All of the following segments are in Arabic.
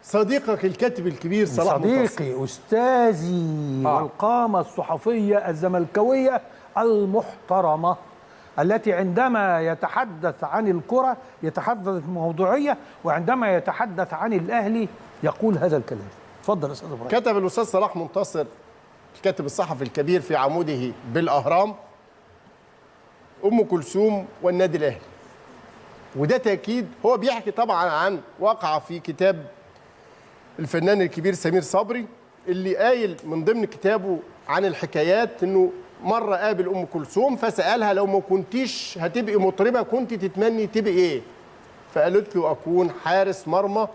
صديقك الكاتب الكبير صلاح منتصر، صديقي أستاذي والقامة الصحفية الزملكاوية المحترمة التي عندما يتحدث عن الكرة يتحدث بموضوعية، وعندما يتحدث عن الأهلي يقول هذا الكلام. اتفضل يا أستاذ إبراهيم. كتب الأستاذ صلاح منتصر الكاتب الصحفي الكبير في عموده بالأهرام: أم كلثوم والنادي الأهلي. وده تأكيد، هو بيحكي طبعا عن واقعة في كتاب الفنان الكبير سمير صبري، اللي قايل من ضمن كتابه عن الحكايات انه مره قابل ام كلثوم فسالها: لو ما كنتيش هتبقي مطربه كنت تتمني تبقي ايه؟ فقالت له: اكون حارس مرمى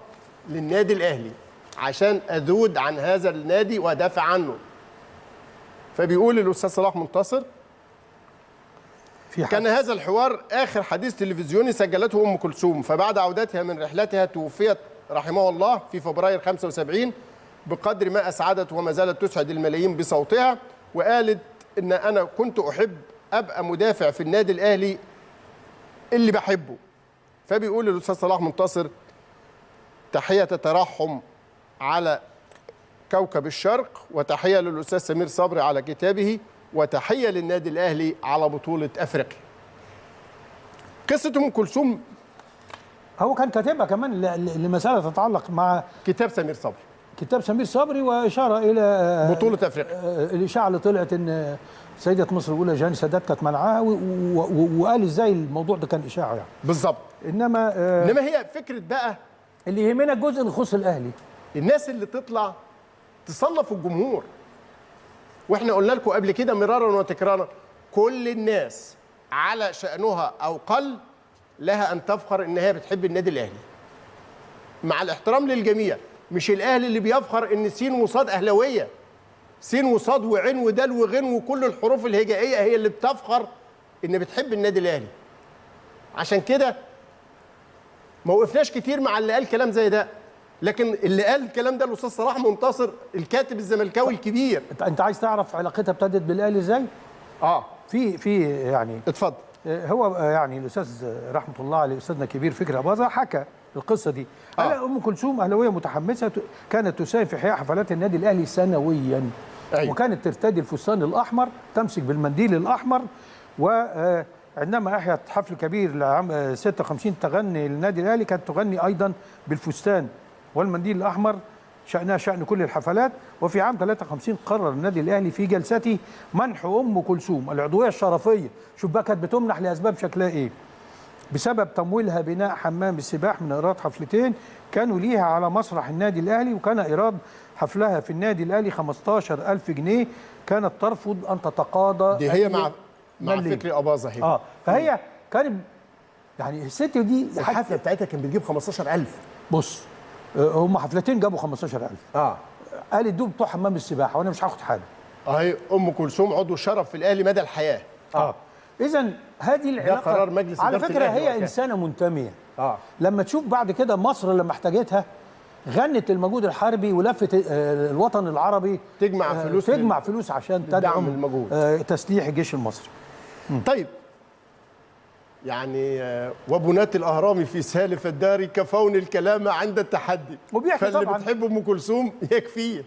للنادي الاهلي عشان اذود عن هذا النادي وادافع عنه. فبيقول الاستاذ صلاح منتصر: كان هذا الحوار اخر حديث تلفزيوني سجلته ام كلثوم، فبعد عودتها من رحلتها توفيت رحمه الله في فبراير 75 بقدر ما أسعدت وما زالت تسعد الملايين بصوتها. وقالت إن أنا كنت أحب أبقى مدافع في النادي الأهلي اللي بحبه. فبيقول الأستاذ صلاح منتصر: تحية ترحم على كوكب الشرق، وتحية للأستاذ سمير صبري على كتابه، وتحية للنادي الأهلي على بطولة أفريقيا. قصة أم كلثوم هو كان كاتبها كمان لمسألة تتعلق مع كتاب سمير صبري، كتاب سمير صبري، وإشارة إلى بطولة أفريقيا. الإشاعة اللي طلعت إن سيدة مصر الأولى جاني سادات كانت منعاها، وقال إزاي الموضوع ده كان إشاعة يعني. بالظبط. إنما هي فكرة بقى اللي يهمنا الجزء اللي يخص الأهلي، الناس اللي تطلع تصنف الجمهور. واحنا قلنا لكم قبل كده مرارا وتكرارا: كل الناس على شأنها أو قل لها أن تفخر إن هي بتحب النادي الأهلي، مع الاحترام للجميع. مش الأهلي اللي بيفخر إن سين وصاد أهلاوية، سين وصاد وعين ودال وغين وكل الحروف الهجائية هي اللي بتفخر إن بتحب النادي الأهلي. عشان كده ما وقفناش كتير مع اللي قال كلام زي ده، لكن اللي قال الكلام ده الأستاذ صلاح منتصر الكاتب الزملكاوي الكبير. أنت عايز تعرف علاقتها ابتدت بالأهلي إزاي؟ في يعني اتفضل. هو يعني الأستاذ رحمة الله عليه أستاذنا الكبير فكري أباظة حكى القصة دي. قال أم كلثوم أهلاوية متحمسة كانت تساهم في إحياء حفلات النادي الأهلي سنويا. أيوة. وكانت ترتدي الفستان الأحمر، تمسك بالمنديل الأحمر، وعندما أحيت حفل كبير لعام 56 تغني للنادي الأهلي كانت تغني أيضا بالفستان والمنديل الأحمر، شأنها شأن كل الحفلات. وفي عام 53 قرر النادي الأهلي في جلسته منح أم كلثوم العضوية الشرفية. شوف بقى كانت بتمنح لأسباب شكلها إيه؟ بسبب تمويلها بناء حمام السباح من إيراد حفلتين كانوا ليها على مسرح النادي الأهلي، وكان إيراد حفلها في النادي الأهلي 15,000 جنيه. كانت ترفض أن تتقاضى. دي هي مع فكري أباظة هي. فهي كانت يعني الست دي الحفلة بتاعتها كان بتجيب 15,000. بص، هم حفلتين جابوا 15,000. قالت دول بتوع حمام السباحه وانا مش هاخد حاجه. اهي ام كلثوم عضو شرف في الاهلي مدى الحياه. اذا هذه العلاقه ده قرار مجلس على فكره هي انسانه منتميه. لما تشوف بعد كده مصر لما احتاجتها غنت للمجهود الحربي ولفت الوطن العربي تجمع فلوس عشان تدعم المجهود تسليح الجيش المصري. طيب يعني وبنات الاهرام في سالف الدار كفون الكلام عند التحدي. فاللي بتحب ام كلثوم يكفيه.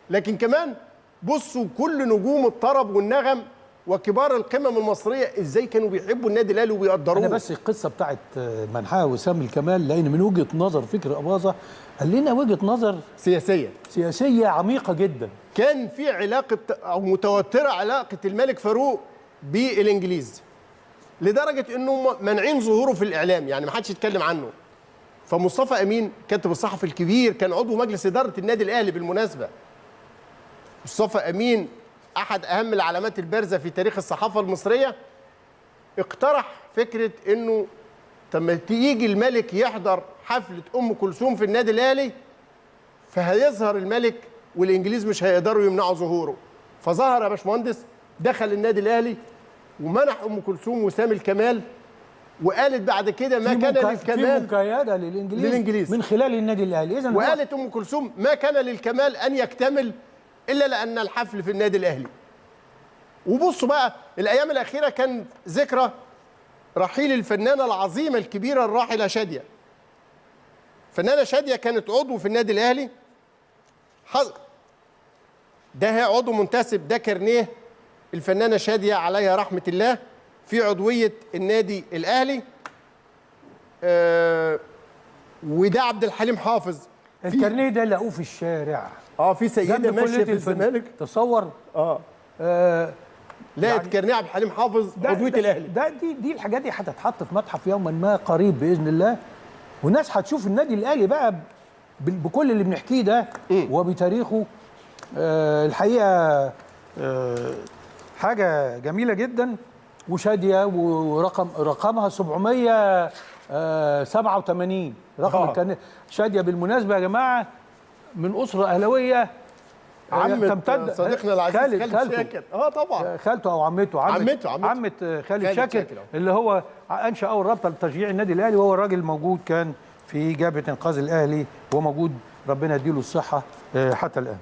لكن كمان بصوا كل نجوم الطرب والنغم وكبار القمم المصريه ازاي كانوا بيحبوا النادي الاهلي وبيقدروه. انا بس القصه بتاعت منحها وسام الكمال لان من وجهه نظر فكري أباظة قال لنا وجهه نظر سياسيه عميقه جدا. كان في علاقه او متوتره علاقه الملك فاروق بالانجليز لدرجه انه مانعين ظهوره في الاعلام، يعني ما حدش يتكلم عنه. فمصطفى امين كاتب الصحفي الكبير كان عضو مجلس اداره النادي الاهلي بالمناسبه. مصطفى امين احد اهم العلامات البارزه في تاريخ الصحافه المصريه، اقترح فكره انه لما تيجي الملك يحضر حفله ام كلثوم في النادي الاهلي فهيظهر الملك والانجليز مش هيقدروا يمنعوا ظهوره. فظهر يا باشمهندس، دخل النادي الاهلي ومنح ام كلثوم وسام الكمال، وقالت بعد كده ما كان للكمال في مكايده للانجليز من خلال النادي الاهلي. اذا وقالت ام كلثوم ما كان للكمال ان يكتمل الا لان الحفل في النادي الاهلي. وبصوا بقى الايام الاخيره كان ذكرى رحيل الفنانه العظيمه الكبيره الراحله شاديه. فنانه شاديه كانت عضو في النادي الاهلي، ده هي عضو منتسب، ده كارنيه الفنانه شاديه عليها رحمه الله في عضويه النادي الاهلي. وده عبد الحليم حافظ. الكارنيه ده لقوه في الشارع. في سيده ماشيه في الزمالك، تصور. لقت كارنيه عبد الحليم حافظ عضويه الاهلي. دي الحاجات دي هتتحط في متحف يوما ما قريب باذن الله، والناس هتشوف النادي الاهلي بقى بكل اللي بنحكيه ده وبتاريخه. الحقيقه حاجه جميله جدا. وشاديه ورقمها 787 رقم شاديه بالمناسبه يا جماعه من اسره اهلاويه. عمة صديقنا العزيز خالد شاكر. طبعا خالته او عمته خالد شاكر اللي هو انشا اول رابطه لتشجيع النادي الاهلي، وهو الراجل موجود كان في جبهه انقاذ الاهلي، وهو موجود ربنا يديله الصحه حتى الان.